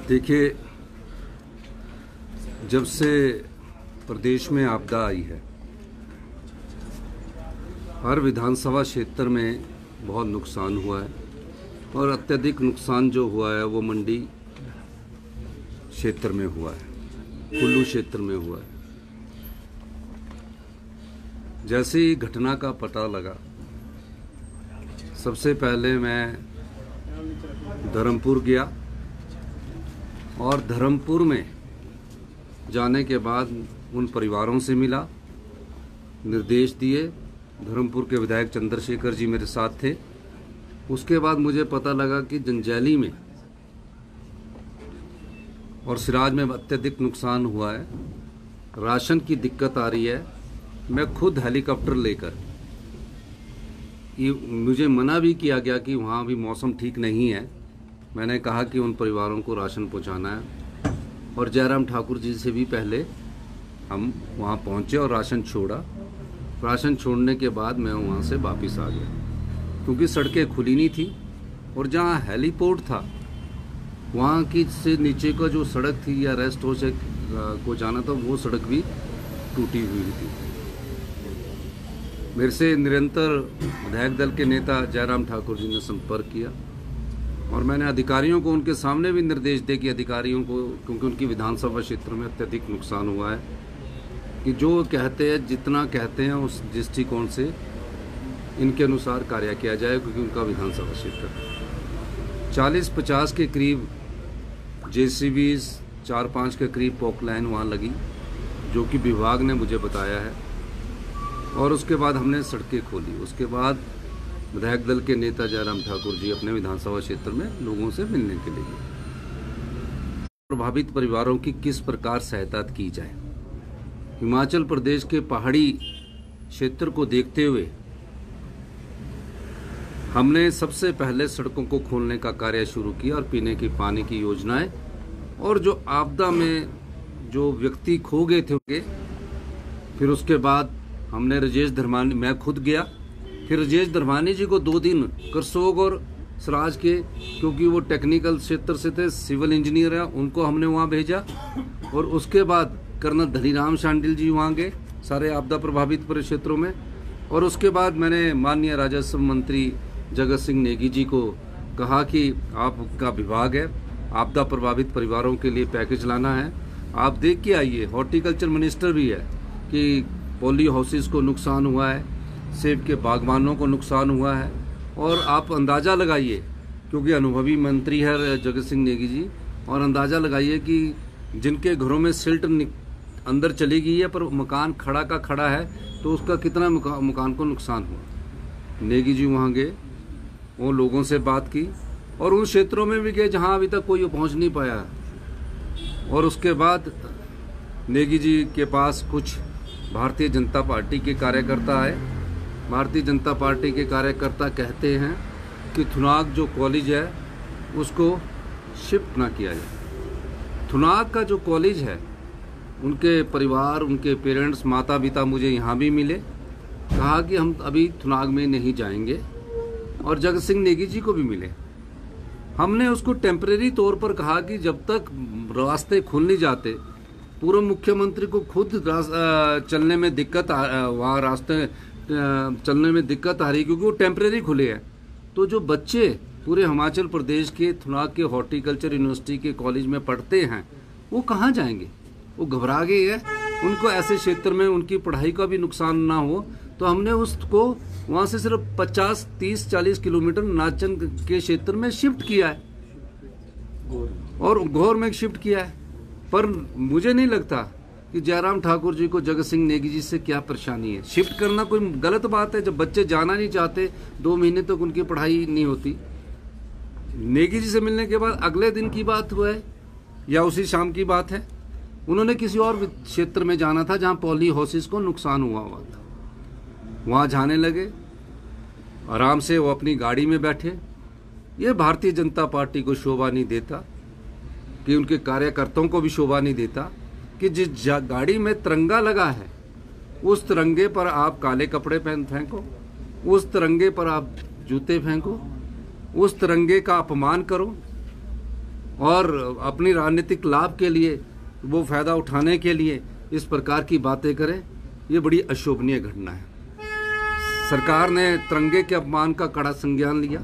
देखिए, जब से प्रदेश में आपदा आई है, हर विधानसभा क्षेत्र में बहुत नुकसान हुआ है और अत्यधिक नुकसान जो हुआ है वो मंडी क्षेत्र में हुआ है, कुल्लू क्षेत्र में हुआ है। जैसे ही घटना का पता लगा, सबसे पहले मैं धर्मपुर गया और धर्मपुर में जाने के बाद उन परिवारों से मिला, निर्देश दिए। धर्मपुर के विधायक चंद्रशेखर जी मेरे साथ थे। उसके बाद मुझे पता लगा कि जंजैली में और सिराज में अत्यधिक नुकसान हुआ है, राशन की दिक्कत आ रही है। मैं खुद हेलीकॉप्टर लेकर, मुझे मना भी किया गया कि वहाँ भी मौसम ठीक नहीं है, मैंने कहा कि उन परिवारों को राशन पहुँचाना है और जयराम ठाकुर जी से भी पहले हम वहाँ पहुँचे और राशन छोड़ा। राशन छोड़ने के बाद मैं वहाँ से वापस आ गया, क्योंकि सड़कें खुली नहीं थी और जहाँ हेलीपोर्ट था वहाँ की से नीचे का जो सड़क थी या रेस्ट हाउस को जाना था, वो सड़क भी टूटी हुई थी। मेरे से निरंतर विधायक दल के नेता जयराम ठाकुर जी ने संपर्क किया और मैंने अधिकारियों को उनके सामने भी निर्देश दिए कि अधिकारियों को, क्योंकि उनकी विधानसभा क्षेत्र में अत्यधिक नुकसान हुआ है, कि जो कहते हैं, जितना कहते हैं उस दृष्टिकोण से इनके अनुसार कार्य किया जाए, क्योंकि उनका विधानसभा क्षेत्र 40-50 के करीब JCBs, 4-5 के करीब पॉकलाइन वहाँ लगी, जो कि विभाग ने मुझे बताया है। और उसके बाद हमने सड़कें खोली। उसके बाद विधायक दल के नेता जयराम ठाकुर जी अपने विधानसभा क्षेत्र में लोगों से मिलने के लिए गए। प्रभावित परिवारों की किस प्रकार सहायता की जाए। हिमाचल प्रदेश के पहाड़ी क्षेत्र को देखते हुए हमने सबसे पहले सड़कों को खोलने का कार्य शुरू किया और पीने की पानी की योजनाएं, और जो आपदा में जो व्यक्ति खो गए थे, फिर उसके बाद हमने राजेश धर्मानी, मैं खुद गया, फिर राजेश धर्मानी जी को 2 दिन करसोग और सिराज के, क्योंकि वो टेक्निकल क्षेत्र से थे, सिविल इंजीनियर है, उनको हमने वहाँ भेजा। और उसके बाद कर्नल धनीराम शांडिल जी वहाँ गए सारे आपदा प्रभावित क्षेत्रों में। और उसके बाद मैंने माननीय राजस्व मंत्री जगत सिंह नेगी जी को कहा कि आपका विभाग है, आपदा प्रभावित परिवारों के लिए पैकेज लाना है, आप देख के आइए। हॉर्टिकल्चर मिनिस्टर भी है कि पॉली हाउसेस को नुकसान हुआ है, सेब के बागवानों को नुकसान हुआ है, और आप अंदाज़ा लगाइए, क्योंकि अनुभवी मंत्री है जगत सिंह नेगी जी, और अंदाज़ा लगाइए कि जिनके घरों में सिल्ट अंदर चली गई है पर मकान खड़ा का खड़ा है, तो उसका कितना मकान को नुकसान हुआ। नेगी जी वहाँ गए, वो लोगों से बात की और उन क्षेत्रों में भी गए जहाँ अभी तक कोई पहुँच नहीं पाया। और उसके बाद नेगी जी के पास कुछ भारतीय जनता पार्टी के कार्यकर्ता आए। भारतीय जनता पार्टी के कार्यकर्ता कहते हैं कि थुनाग जो कॉलेज है उसको शिफ्ट ना किया जाए। थुनाग का जो कॉलेज है, उनके परिवार, उनके पेरेंट्स, माता पिता मुझे यहाँ भी मिले, कहा कि हम अभी थुनाग में नहीं जाएंगे, और जगत सिंह नेगी जी को भी मिले। हमने उसको टेम्परेरी तौर पर कहा कि जब तक रास्ते खुल नहीं जाते, पूर्व मुख्यमंत्री को खुद चलने में दिक्कत, वहाँ रास्ते चलने में दिक्कत आ रही है, क्योंकि वो टेम्परेरी खुले हैं। तो जो बच्चे पूरे हिमाचल प्रदेश के थुनाग के हॉर्टिकल्चर यूनिवर्सिटी के कॉलेज में पढ़ते हैं, वो कहाँ जाएंगे? वो घबरा गए हैं। उनको ऐसे क्षेत्र में उनकी पढ़ाई का भी नुकसान ना हो, तो हमने उसको वहाँ से सिर्फ 50, 30, 40 किलोमीटर नाचन के क्षेत्र में शिफ्ट किया है और घोर में शिफ्ट किया है। पर मुझे नहीं लगता कि जयराम ठाकुर जी को जगत सिंह नेगी जी से क्या परेशानी है। शिफ्ट करना कोई गलत बात है? जब बच्चे जाना नहीं चाहते, 2 महीने तक उनकी पढ़ाई नहीं होती। नेगी जी से मिलने के बाद अगले दिन की बात हुआ है या उसी शाम की बात है, उन्होंने किसी और क्षेत्र में जाना था जहां पॉली हाउसेस को नुकसान हुआ था। वहां जाने लगे, आराम से वो अपनी गाड़ी में बैठे। ये भारतीय जनता पार्टी को शोभा नहीं देता, कि उनके कार्यकर्ताओं को भी शोभा नहीं देता कि जिस गाड़ी में तिरंगा लगा है, उस तिरंगे पर आप काले कपड़े पहन फेंको, उस तिरंगे पर आप जूते फेंको, उस तिरंगे का अपमान करो। और अपनी राजनीतिक लाभ के लिए, वो फायदा उठाने के लिए इस प्रकार की बातें करें, ये बड़ी अशोभनीय घटना है। सरकार ने तिरंगे के अपमान का कड़ा संज्ञान लिया।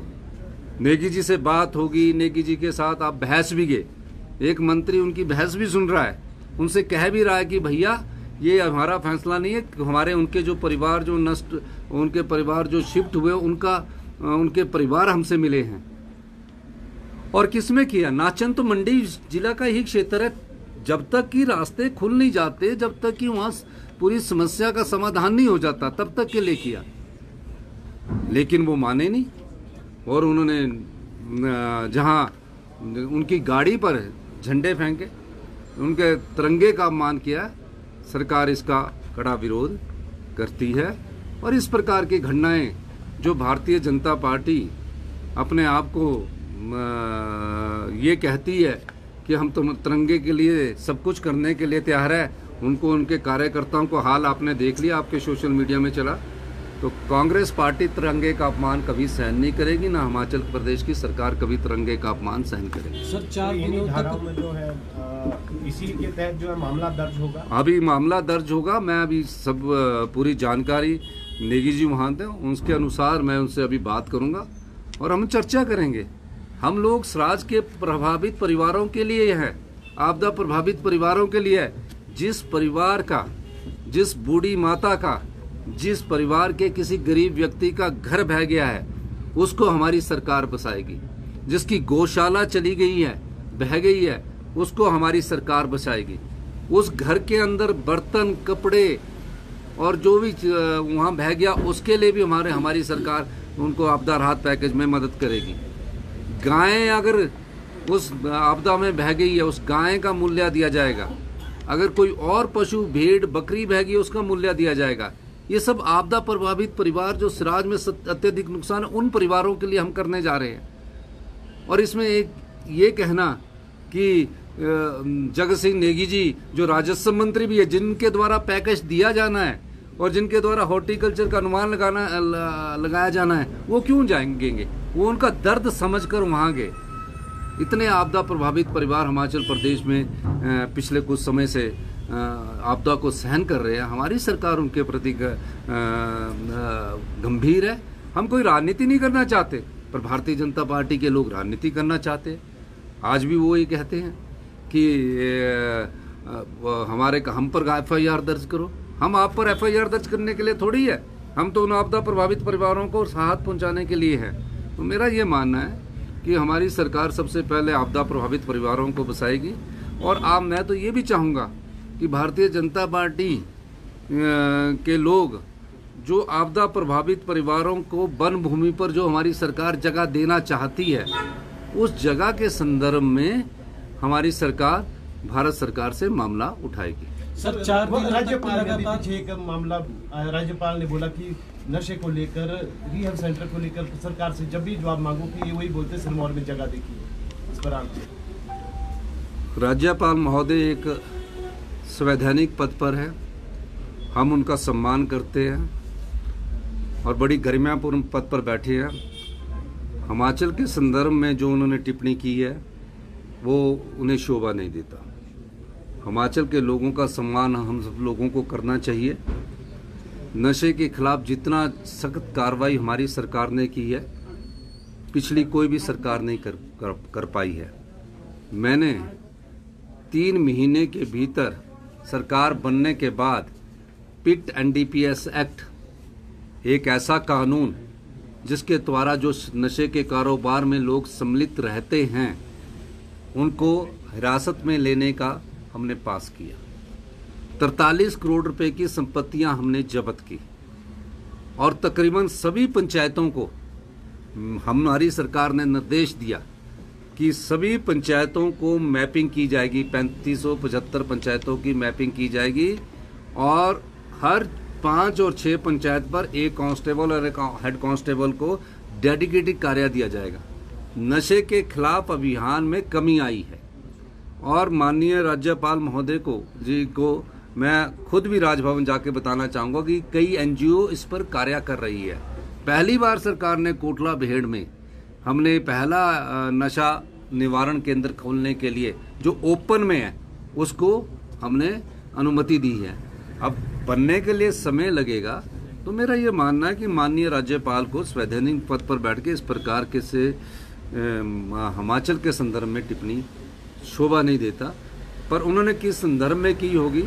नेगी जी से बात होगी, नेगी जी के साथ आप बहस भी गए, एक मंत्री उनकी बहस भी सुन रहा है, उनसे कह भी रहा है कि भैया ये हमारा फैसला नहीं है, हमारे उनके जो परिवार जो नष्ट, उनके परिवार जो शिफ्ट हुए, उनके परिवार हमसे मिले हैं। और किसमें किया? नाचन तो मंडी जिला का ही क्षेत्र है। जब तक कि रास्ते खुल नहीं जाते, जब तक कि वहां पूरी समस्या का समाधान नहीं हो जाता, तब तक के लिए किया। लेकिन वो माने नहीं और उन्होंने जहां उनकी गाड़ी पर झंडे फेंके, उनके तिरंगे का अपमान किया। सरकार इसका कड़ा विरोध करती है। और इस प्रकार की घटनाएं जो भारतीय जनता पार्टी अपने आप को ये कहती है कि हम तो तिरंगे के लिए सब कुछ करने के लिए तैयार है, उनको, उनके कार्यकर्ताओं को हाल आपने देख लिया, आपके सोशल मीडिया में चला। तो कांग्रेस पार्टी तिरंगे का अपमान कभी सहन नहीं करेगी, ना हिमाचल प्रदेश की सरकार कभी तिरंगे का अपमान सहन करेगी। सर 4 दिनों तक में जो है इसी के तहत जो है मामला दर्ज होगा। अभी मामला दर्ज होगा। मैं अभी सब पूरी जानकारी नेगी जी वहाँ थे, उसके अनुसार मैं उनसे अभी बात करूंगा और हम चर्चा करेंगे। हम लोग स्वराज के प्रभावित परिवारों के लिए है, आपदा प्रभावित परिवारों के लिए है। जिस परिवार का, जिस बूढ़ी माता का, जिस परिवार के किसी गरीब व्यक्ति का घर बह गया है, उसको हमारी सरकार बचाएगी। जिसकी गौशाला चली गई है, बह गई है, उसको हमारी सरकार बचाएगी। उस घर के अंदर बर्तन, कपड़े और जो भी वहाँ बह गया, उसके लिए भी हमारी सरकार उनको आपदा राहत पैकेज में मदद करेगी। गायें अगर उस आपदा में बह गई है, उस गाय का मूल्य दिया जाएगा। अगर कोई और पशु, भेड़, बकरी बह गई, उसका मूल्य दिया जाएगा। ये सब आपदा प्रभावित परिवार जो सिराज में अत्यधिक नुकसान, उन परिवारों के लिए हम करने जा रहे हैं। और इसमें एक ये कहना कि जगत सिंह नेगी जी जो राजस्व मंत्री भी है, जिनके द्वारा पैकेज दिया जाना है और जिनके द्वारा हॉर्टिकल्चर का अनुमान लगाया जाना है, वो क्यों जाएंगे? वो उनका दर्द समझकर वहाँ गए। इतने आपदा प्रभावित परिवार हिमाचल प्रदेश में पिछले कुछ समय से आपदा को सहन कर रहे हैं। हमारी सरकार उनके प्रति गंभीर है। हम कोई राजनीति नहीं करना चाहते, पर भारतीय जनता पार्टी के लोग राजनीति करना चाहते हैं। आज भी वो ये कहते हैं कि हम पर FIR दर्ज करो। हम आप पर FIR दर्ज करने के लिए थोड़ी है, हम तो उन आपदा प्रभावित परिवारों को राहत पहुंचाने के लिए है। तो मेरा ये मानना है कि हमारी सरकार सबसे पहले आपदा प्रभावित परिवारों को बचाएगी। और मैं तो ये भी चाहूँगा कि भारतीय जनता पार्टी के लोग जो आपदा प्रभावित परिवारों को वन भूमि पर जो हमारी सरकार जगह देना चाहती है, उस जगह के संदर्भ में हमारी सरकार भारत सरकार से मामला उठाएगी। सर 4 दिनों तक लगातार एक मामला राज्यपाल ने बोला कि नशे को लेकर, रिहैब सेंटर को लेकर सरकार से जब भी जवाब मांगो कि ये वही बोलते सिरमौर में जगह देखी। इस पर आप राज्यपाल महोदय एक संवैधानिक पद पर है, हम उनका सम्मान करते हैं और बड़ी गरिमापूर्ण पद पर बैठे हैं। हिमाचल के संदर्भ में जो उन्होंने टिप्पणी की है वो उन्हें शोभा नहीं देता। हिमाचल के लोगों का सम्मान हम सब लोगों को करना चाहिए। नशे के खिलाफ जितना सख्त कार्रवाई हमारी सरकार ने की है, पिछली कोई भी सरकार नहीं कर पाई है। मैंने 3 महीने के भीतर सरकार बनने के बाद पिट NDPS एक्ट, एक ऐसा कानून जिसके द्वारा जो नशे के कारोबार में लोग सम्मिलित रहते हैं उनको हिरासत में लेने का हमने पास किया। 43 करोड़ रुपए की संपत्तियां हमने जब्त की और तकरीबन सभी पंचायतों को हमारी सरकार ने निर्देश दिया कि सभी पंचायतों को मैपिंग की जाएगी। 3575 पंचायतों की मैपिंग की जाएगी और हर 5 और 6 पंचायत पर एक कांस्टेबल और एक हेड कांस्टेबल को डेडिकेटेड कार्य दिया जाएगा। नशे के खिलाफ अभियान में कमी आई है और माननीय राज्यपाल महोदय को मैं खुद भी राजभवन जाके बताना चाहूँगा कि कई NGO इस पर कार्य कर रही है। पहली बार सरकार ने कोटला बेहड़ में हमने पहला नशा निवारण केंद्र खोलने के लिए जो ओपन में है उसको हमने अनुमति दी है। अब बनने के लिए समय लगेगा, तो मेरा ये मानना है कि माननीय राज्यपाल को संवैधानिक पद पर बैठ के इस प्रकार के से हिमाचल के संदर्भ में टिप्पणी शोभा नहीं देता। पर उन्होंने किस संदर्भ में की होगी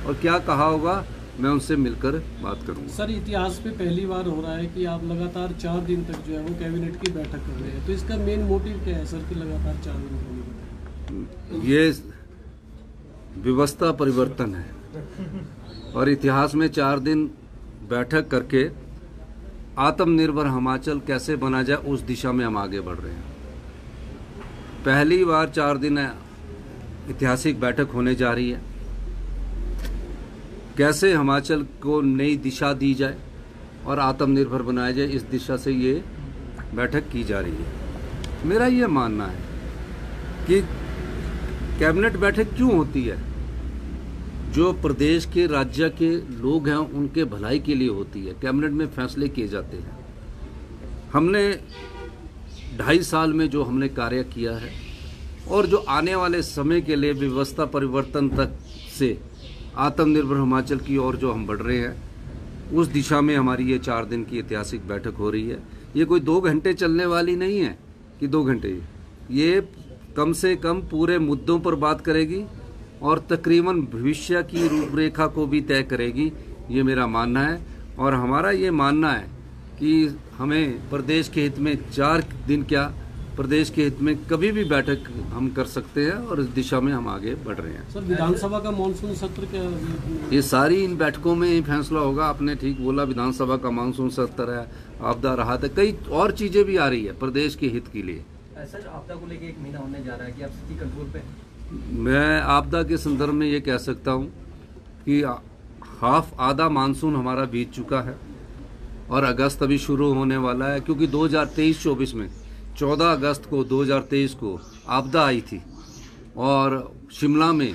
और क्या कहा होगा, मैं उनसे मिलकर बात करूंगा। सर, इतिहास में पहली बार हो रहा है कि आप लगातार 4 दिन तक जो है वो कैबिनेट की बैठक कर रहे हैं, तो इसका मेन मोटिव क्या है सर कि लगातार 4 दिन करने? ये व्यवस्था परिवर्तन है और इतिहास में 4 दिन बैठक करके आत्मनिर्भर हिमाचल कैसे बना जाए उस दिशा में हम आगे बढ़ रहे हैं। पहली बार 4 दिन ऐतिहासिक बैठक होने जा रही है, कैसे हिमाचल को नई दिशा दी जाए और आत्मनिर्भर बनाया जाए, इस दिशा से ये बैठक की जा रही है। मेरा ये मानना है कि कैबिनेट बैठक क्यों होती है, जो प्रदेश के राज्य के लोग हैं उनके भलाई के लिए होती है। कैबिनेट में फैसले किए जाते हैं। हमने 2.5 साल में जो हमने कार्य किया है और जो आने वाले समय के लिए व्यवस्था परिवर्तन तक से आत्मनिर्भर हिमाचल की ओर जो हम बढ़ रहे हैं, उस दिशा में हमारी ये 4 दिन की ऐतिहासिक बैठक हो रही है। ये कोई 2 घंटे चलने वाली नहीं है कि 2 घंटे, ये कम से कम पूरे मुद्दों पर बात करेगी और तकरीबन भविष्य की रूपरेखा को भी तय करेगी, ये मेरा मानना है। और हमारा ये मानना है कि हमें प्रदेश के हित में 4 दिन क्या, प्रदेश के हित में कभी भी बैठक हम कर सकते हैं और इस दिशा में हम आगे बढ़ रहे हैं। सर, विधानसभा का मानसून सत्र क्या? ये सारी इन बैठकों में ही फैसला होगा। आपने ठीक बोला, विधानसभा का मानसून सत्र है, आपदा राहत है, कई और चीजें भी आ रही है प्रदेश के हित के लिए। सर, आपदा को लेकर 1 महीना होने जा रहा है कि आप स्थिति कंट्रोल पे? मैं आपदा के संदर्भ में ये कह सकता हूँ कि आधा मानसून हमारा बीत चुका है और अगस्त अभी शुरू होने वाला है, क्योंकि 2023-24 में 14 अगस्त को 2023 को आपदा आई थी और शिमला में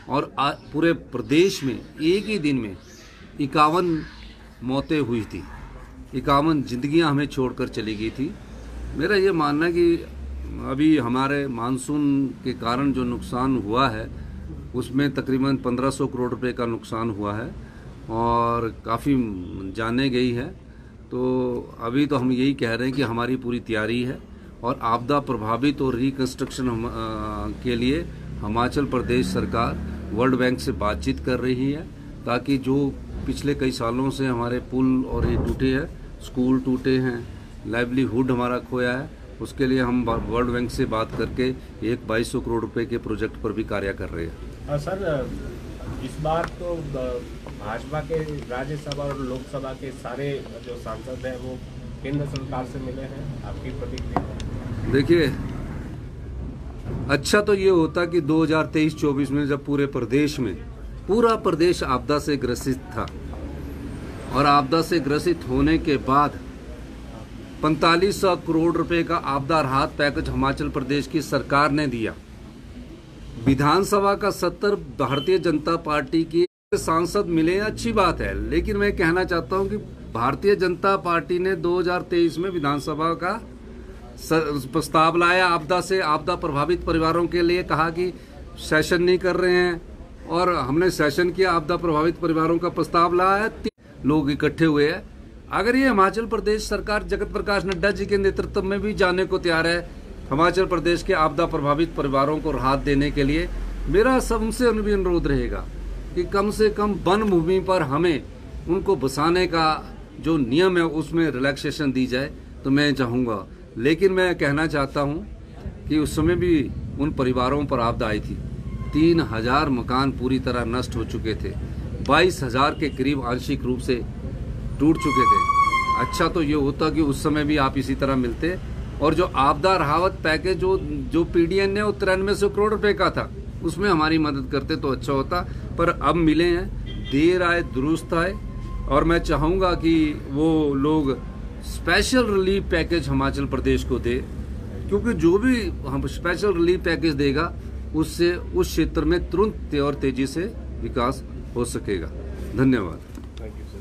और पूरे प्रदेश में एक ही दिन में 51 मौतें हुई थी, 51 जिंदगियां हमें छोड़कर चली गई थी। मेरा ये मानना है कि अभी हमारे मानसून के कारण जो नुकसान हुआ है उसमें तकरीबन 1500 करोड़ रुपए का नुकसान हुआ है और काफ़ी जाने गई है। तो अभी तो हम यही कह रहे हैं कि हमारी पूरी तैयारी है और आपदा प्रभावित और रिकंस्ट्रक्शन के लिए हिमाचल प्रदेश सरकार वर्ल्ड बैंक से बातचीत कर रही है, ताकि जो पिछले कई सालों से हमारे पुल और ये टूटे हैं, स्कूल टूटे हैं, लाइवलीहुड हमारा खोया है, उसके लिए हम वर्ल्ड बैंक से बात करके 2200 करोड़ रुपए के प्रोजेक्ट पर भी कार्य कर रहे हैं। सर, इस बार तो भाजपा के राज्यसभा और लोकसभा के सारे जो सांसद हैं वो केंद्र सरकार से मिले हैं, आपकी प्रतिक्रिया? देखिए, अच्छा तो ये होता कि 2023-24 में जब पूरा प्रदेश आपदा से ग्रसित था और आपदा से ग्रसित होने के बाद 4500 करोड़ रुपए का आपदा राहत पैकेज हिमाचल प्रदेश की सरकार ने दिया। विधानसभा का 70 भारतीय जनता पार्टी के सांसद मिले, अच्छी बात है, लेकिन मैं कहना चाहता हूं कि भारतीय जनता पार्टी ने 2023 में विधानसभा का प्रस्ताव लाया, आपदा प्रभावित परिवारों के लिए कहा कि सेशन नहीं कर रहे हैं और हमने सेशन किया, आपदा प्रभावित परिवारों का प्रस्ताव लाया, 3 लोग इकट्ठे हुए हैं। अगर ये हिमाचल प्रदेश सरकार जगत प्रकाश नड्डा जी के नेतृत्व में भी जाने को तैयार है हिमाचल प्रदेश के आपदा प्रभावित परिवारों को राहत देने के लिए, मेरा सबसे भी अनुरोध रहेगा कि कम से कम वन भूमि पर हमें उनको बसाने का जो नियम है उसमें रिलैक्सेशन दी जाए, तो मैं चाहूँगा। लेकिन मैं कहना चाहता हूँ कि उस समय भी उन परिवारों पर आपदा आई थी, 3000 मकान पूरी तरह नष्ट हो चुके थे, 22,000 के करीब आंशिक रूप से टूट चुके थे। अच्छा तो ये होता कि उस समय भी आप इसी तरह मिलते और जो आपदा राहत पैकेज जो पीडीएन ने 9300 करोड़ रुपए का था उसमें हमारी मदद करते तो अच्छा होता, पर अब मिले हैं, देर आए दुरुस्त आए। और मैं चाहूँगा कि वो लोग special relief package Himachal Pradesh को दे, क्योंकि जो भी हम स्पेशल रिलीफ पैकेज देगा उससे उस क्षेत्र में तुरंत और तेजी से विकास हो सकेगा। धन्यवाद। Thank you sir.